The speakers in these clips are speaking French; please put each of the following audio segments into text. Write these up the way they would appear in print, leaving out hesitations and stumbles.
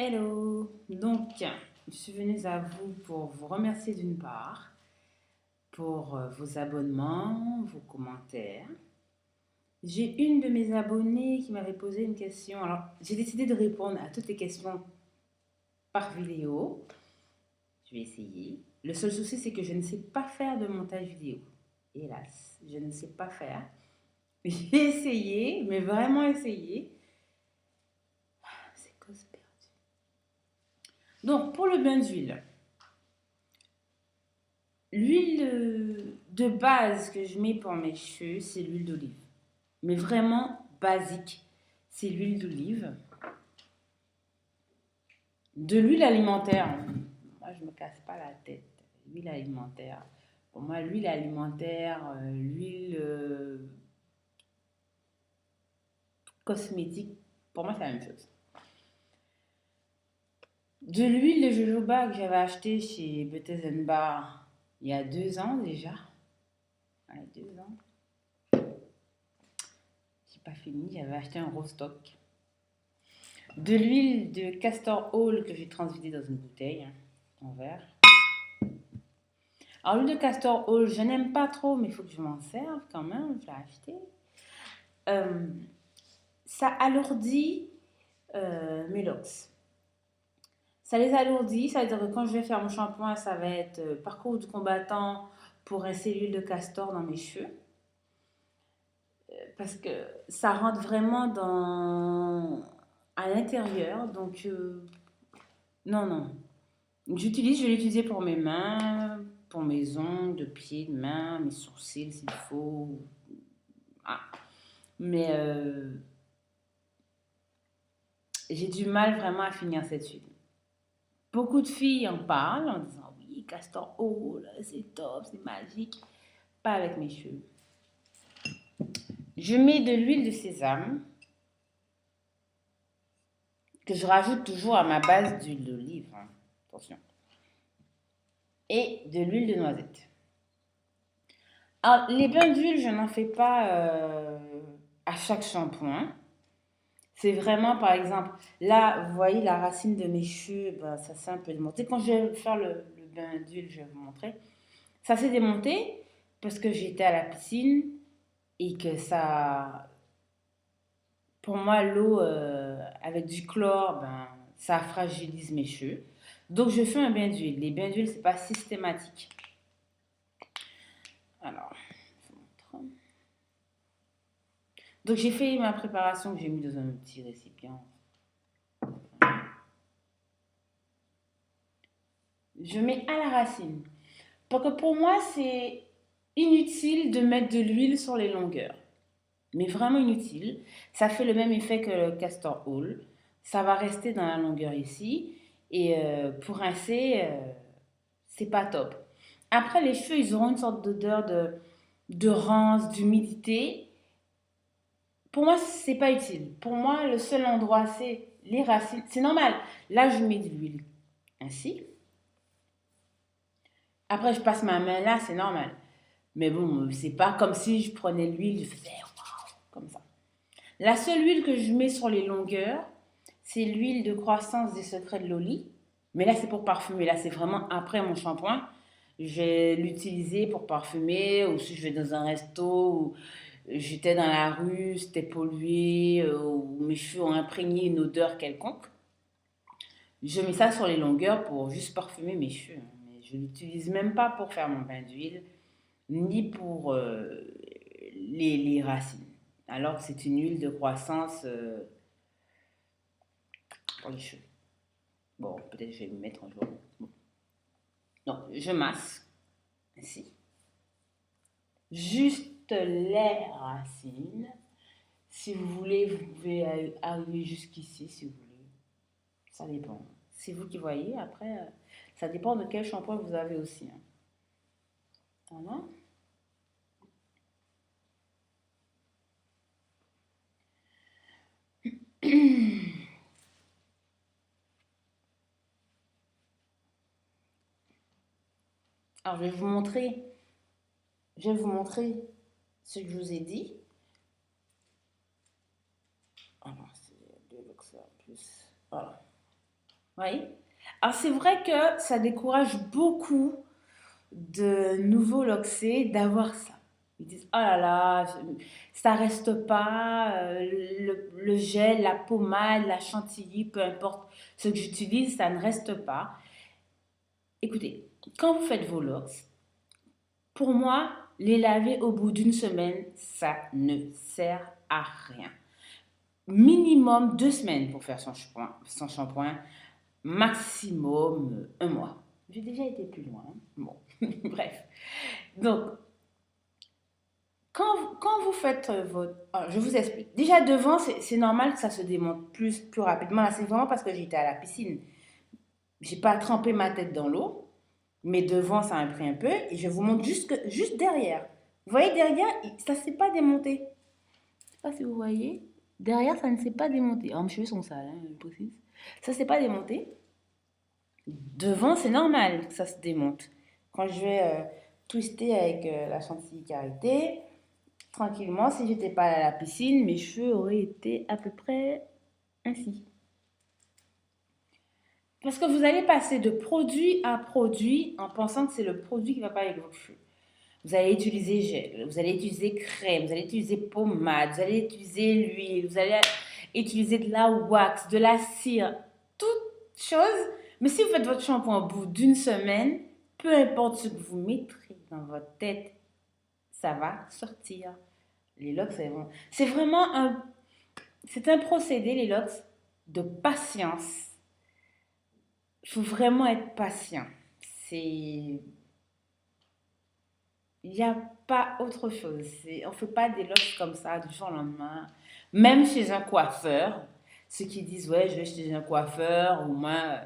Hello! Donc, je suis venue à vous pour vous remercier d'une part pour vos abonnements, vos commentaires. J'ai une de mes abonnées qui m'avait posé une question. Alors, j'ai décidé de répondre à toutes les questions par vidéo. Je vais essayer. Le seul souci, c'est que je ne sais pas faire de montage vidéo. Hélas, je ne sais pas faire. J'ai essayé, mais vraiment essayé. C'est cause perdue. Donc, pour le bain d'huile. L'huile de base que je mets pour mes cheveux, c'est l'huile d'olive. Mais vraiment basique, c'est l'huile d'olive. De l'huile alimentaire, moi je me casse pas la tête. L'huile alimentaire. Pour moi, l'huile alimentaire, l'huile cosmétique, pour moi c'est la même chose. De l'huile de jojoba que j'avais acheté chez Betes Bar il y a 2 ans déjà. Ouais, 2 ans. J'ai pas fini, j'avais acheté un gros stock. De l'huile de castor oil que j'ai transvidée dans une bouteille en verre. Alors l'huile de castor oil, je n'aime pas trop, mais il faut que je m'en serve quand même, je l'ai acheté. Ça alourdit mes locks. Ça les alourdit, ça veut dire que quand je vais faire mon shampoing, ça va être parcours du combattant pour rincer l'huile de castor dans mes cheveux. Parce que ça rentre vraiment à l'intérieur, donc non. Je l'ai utilisé pour mes mains, pour mes ongles de pied, de main, mes sourcils s'il faut. Ah. Mais j'ai du mal vraiment à finir cette huile. Beaucoup de filles en parlent en disant oui, castor oil, c'est top, c'est magique. Pas avec mes cheveux. Je mets de l'huile de sésame que je rajoute toujours à ma base d'huile d'olive. Hein. Attention. Et de l'huile de noisette. Alors, les bains d'huile, je n'en fais pas à chaque shampoing. C'est vraiment, par exemple, là, vous voyez la racine de mes cheveux, ben, ça s'est un peu démonté. Quand je vais faire le bain d'huile, je vais vous montrer. Ça s'est démonté parce que j'étais à la piscine et que ça... Pour moi, l'eau avec du chlore, ben, ça fragilise mes cheveux. Donc, je fais un bain d'huile. Les bains d'huile, c'est pas systématique. Alors, je vous montre. Donc, j'ai fait ma préparation que j'ai mis dans un petit récipient. Je mets à la racine. Parce que pour moi, c'est inutile de mettre de l'huile sur les longueurs. Mais vraiment inutile. Ça fait le même effet que le castor oil. Ça va rester dans la longueur ici. Et pour rincer, c'est pas top. Après, les cheveux, ils auront une sorte d'odeur de rance, d'humidité. Pour moi, c'est pas utile. Pour moi, le seul endroit, c'est les racines. C'est normal. Là, je mets de l'huile. Ainsi. Après, je passe ma main là, c'est normal. Mais bon, c'est pas comme si je prenais l'huile, je faisais waouh, comme ça. La seule huile que je mets sur les longueurs, c'est l'huile de croissance des secrets de Loli. Mais là, c'est pour parfumer. Là, c'est vraiment après mon shampoing. Je vais l'utiliser pour parfumer. Ou si je vais dans un resto, ou j'étais dans la rue, c'était pollué, ou mes cheveux ont imprégné une odeur quelconque. Je mets ça sur les longueurs pour juste parfumer mes cheveux. Mais je ne l'utilise même pas pour faire mon bain d'huile, ni pour les racines. Alors que c'est une huile de croissance pour les cheveux. Bon, peut-être je vais me mettre un jour. Bon. Donc, je masse, ainsi. Juste les racines. Si vous voulez, vous pouvez arriver jusqu'ici, si vous voulez. Ça dépend. C'est vous qui voyez. Après, ça dépend de quel shampoing vous avez aussi. Hein. Voilà. Alors, je vais vous montrer ce que je vous ai dit. Alors, c'est de l'oxa plus. Voilà. Oui. Alors, c'est vrai que ça décourage beaucoup de nouveaux loxés d'avoir ça. Ils disent, oh là là, ça reste pas, le gel, la pommade, la chantilly, peu importe ce que j'utilise, ça ne reste pas. Écoutez, quand vous faites vos locks, pour moi, les laver au bout d'une semaine, ça ne sert à rien. Minimum 2 semaines pour faire son shampoing, maximum un mois. J'ai déjà été plus loin. Bon, bref. Donc, quand vous faites votre... ah, je vous explique. Déjà, devant, c'est normal que ça se démonte plus rapidement. Là, c'est vraiment parce que j'étais à la piscine. J'ai pas trempé ma tête dans l'eau, mais devant, ça a pris un peu. Et je vous montre juste derrière. Vous voyez, derrière, ça ne s'est pas démonté. Je sais pas si vous voyez. Derrière, ça ne s'est pas démonté. Oh, mes cheveux sont sales, hein, je précise. Ça ne s'est pas démonté. Devant, c'est normal que ça se démonte. Quand je vais twister avec la chantilly karité, tranquillement, si j'étais pas à la piscine, mes cheveux auraient été à peu près ainsi. Parce que vous allez passer de produit à produit en pensant que c'est le produit qui va pas avec vos cheveux. Vous allez utiliser gel, vous allez utiliser crème, vous allez utiliser pommade, vous allez utiliser l'huile, vous allez utiliser de la wax, de la cire, toutes choses. Mais si vous faites votre shampoing au bout d'une semaine, peu importe ce que vous mettrez dans votre tête, ça va sortir. Les locks, c'est vraiment c'est un procédé, les locks, de patience. Il faut vraiment être patient. C'est Il n'y a pas autre chose. On ne fait pas des locks comme ça du jour au lendemain. Même chez un coiffeur, ceux qui disent, ouais, je vais chez un coiffeur, ou moi,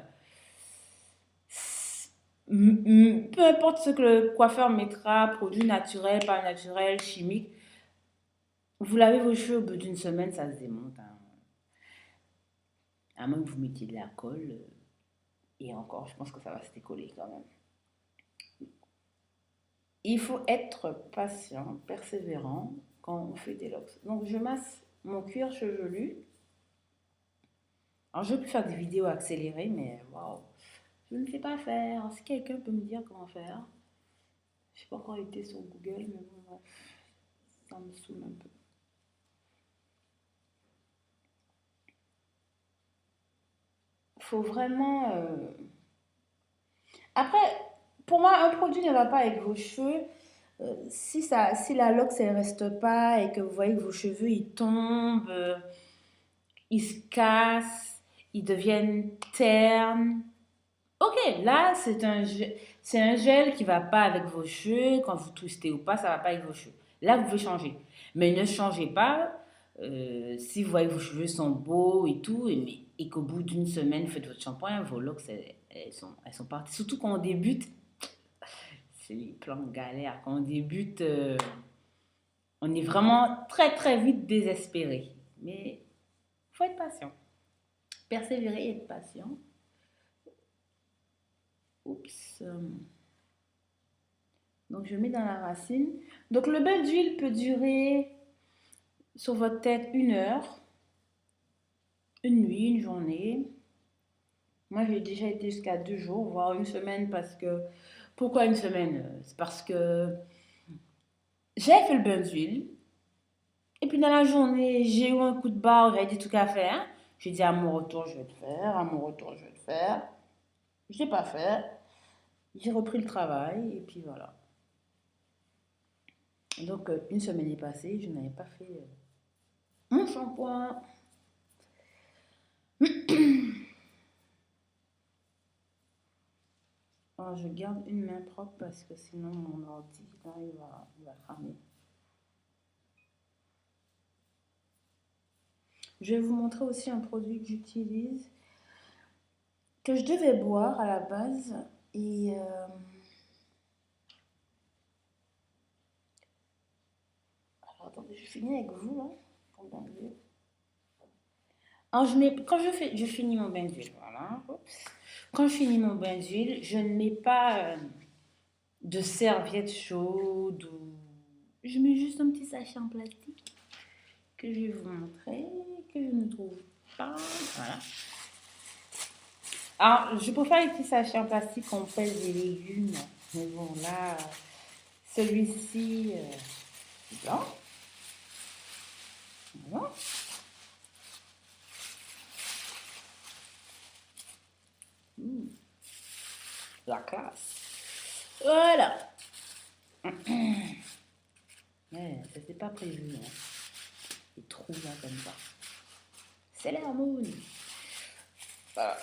peu importe ce que le coiffeur mettra, produit naturel, pas naturel, chimique, vous lavez vos cheveux au bout d'une semaine, ça se démonte, hein. À moins que vous mettiez de la colle, et encore, je pense que ça va se décoller quand même. Il faut être patient, persévérant quand on fait des locks. Donc, je masse mon cuir chevelu. Alors, je peux faire des vidéos accélérées, mais waouh, je ne sais pas faire. Si quelqu'un peut me dire comment faire, je n'ai pas encore été sur Google, mais bon, bref, ça me saoule un peu. Faut vraiment. Après, pour moi, un produit ne va pas avec vos cheveux. Si la loque, elle reste pas et que vous voyez que vos cheveux ils tombent, ils se cassent, ils deviennent ternes. Ok, là c'est un gel qui va pas avec vos cheveux. Quand vous twistez ou pas, ça va pas avec vos cheveux. Là, vous pouvez changer. Mais ne changez pas si vous voyez que vos cheveux sont beaux et tout, et qu'au bout d'une semaine, vous faites votre shampoing, vos locks, elles sont parties. Surtout quand on débute, c'est les plans galères. Quand on débute, on est vraiment très très vite désespéré. Mais il faut être patient. Persévérer et être patient. Oups. Donc je mets dans la racine. Donc le bain d'huile peut durer sur votre tête 1 heure, une nuit, une journée. Moi j'ai déjà été jusqu'à 2 jours, voire une semaine parce que... Pourquoi une semaine? C'est parce que j'ai fait le bain d'huile. Et puis dans la journée, j'ai eu un coup de barre, j'avais des trucs à faire. J'ai dit à mon retour, je vais le faire. À mon retour, je vais le faire. Je ne l'ai pas fait. J'ai repris le travail et puis voilà. Donc une semaine est passée, je n'avais pas fait mon shampoing. Alors, je garde une main propre parce que sinon mon ordi là, il va cramer. Je vais vous montrer aussi un produit que j'utilise, que je devais boire à la base. Et alors attendez, je finis avec vous là. Pour bien dire. Alors, quand je finis mon bain d'huile, voilà. Oups. Quand je finis mon bain d'huile, je ne mets pas de serviette chaude ou... Je mets juste un petit sachet en plastique que je vais vous montrer, que je ne trouve pas. Voilà. Alors, je préfère les petits sachets en plastique qu'on pèse des légumes. Mais bon, là, celui-ci, c'est blanc. Voilà. Mmh, la classe. Voilà. Ouais, ça c'est pas prévu. Hein. Les trous là comme ça. C'est l'hormone. Voilà.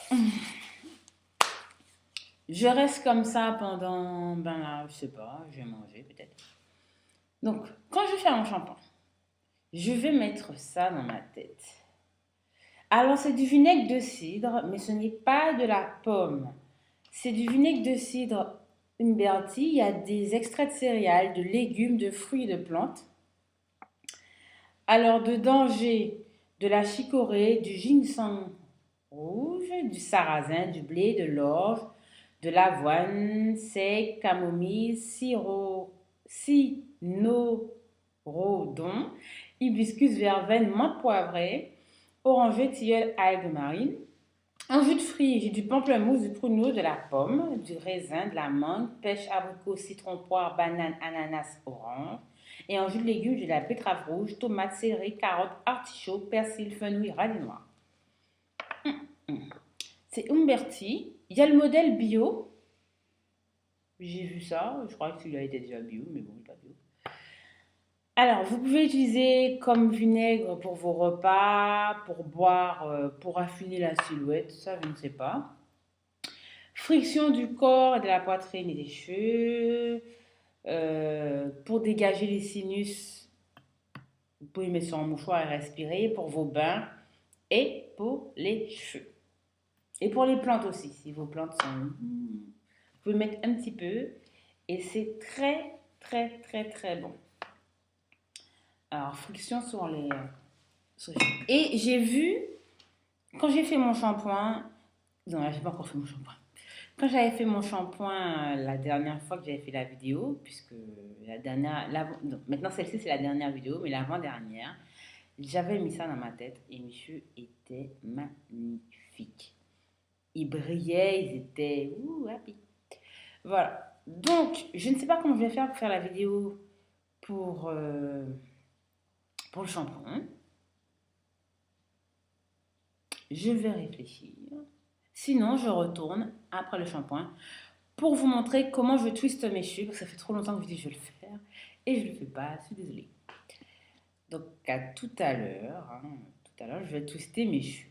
Je reste comme ça pendant, ben là, je sais pas, je vais manger peut-être. Donc, quand je fais mon shampoing, je vais mettre ça dans ma tête. Alors, c'est du vinaigre de cidre, mais ce n'est pas de la pomme. C'est du vinaigre de cidre Umberti. Il y a des extraits de céréales, de légumes, de fruits et de plantes. Alors, dedans, j'ai de la chicorée, du ginseng rouge, du sarrasin, du blé, de l'orge, de l'avoine sec, camomille, cynorhodon, hibiscus, verveine, menthe poivrée, orangée, tilleul, algues marine. En jus de fruits, j'ai du pamplemousse, du pruneau, de la pomme, du raisin, de la mangue, pêche, abricot, citron, poire, banane, ananas, orange. Et en jus de légumes, j'ai de la betterave rouge, tomate, céleri, carotte, artichaut, persil, fenouil, radis noir. C'est Umberti. Il y a le modèle bio. J'ai vu ça. Je crois que celui-là était déjà bio, mais bon, il n'est pas bio. Alors, vous pouvez utiliser comme vinaigre pour vos repas, pour boire, pour affiner la silhouette. Ça, je ne sais pas. Friction du corps et de la poitrine et des cheveux. Pour dégager les sinus, vous pouvez mettre sur un mouchoir et respirer. Pour vos bains et pour les cheveux. Et pour les plantes aussi, si vos plantes sont... Vous pouvez mettre un petit peu et c'est très, très, très, très bon. Alors, friction sur les... Et j'ai vu, quand j'ai fait mon shampoing... Non, là, j'ai pas encore fait mon shampoing. Quand j'avais fait mon shampoing la dernière fois que j'avais fait la vidéo, puisque la dernière... non, maintenant, celle-ci, c'est la dernière vidéo, mais l'avant-dernière, j'avais mis ça dans ma tête et mes cheveux étaient magnifiques. Ils brillaient, ils étaient... Ouh, happy. Voilà. Donc, je ne sais pas comment je vais faire pour faire la vidéo pour le shampoing. Je vais réfléchir. Sinon, je retourne après le shampoing pour vous montrer comment je twiste mes cheveux. Parce que ça fait trop longtemps que je dis que je vais le faire. Et je ne le fais pas, je suis désolée. Donc, à tout à l'heure. Hein, tout à l'heure, je vais twister mes cheveux.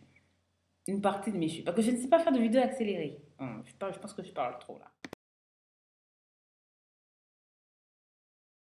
Une partie de mes cheveux. Parce que je ne sais pas faire de vidéo accélérée. Je pense que je parle trop là.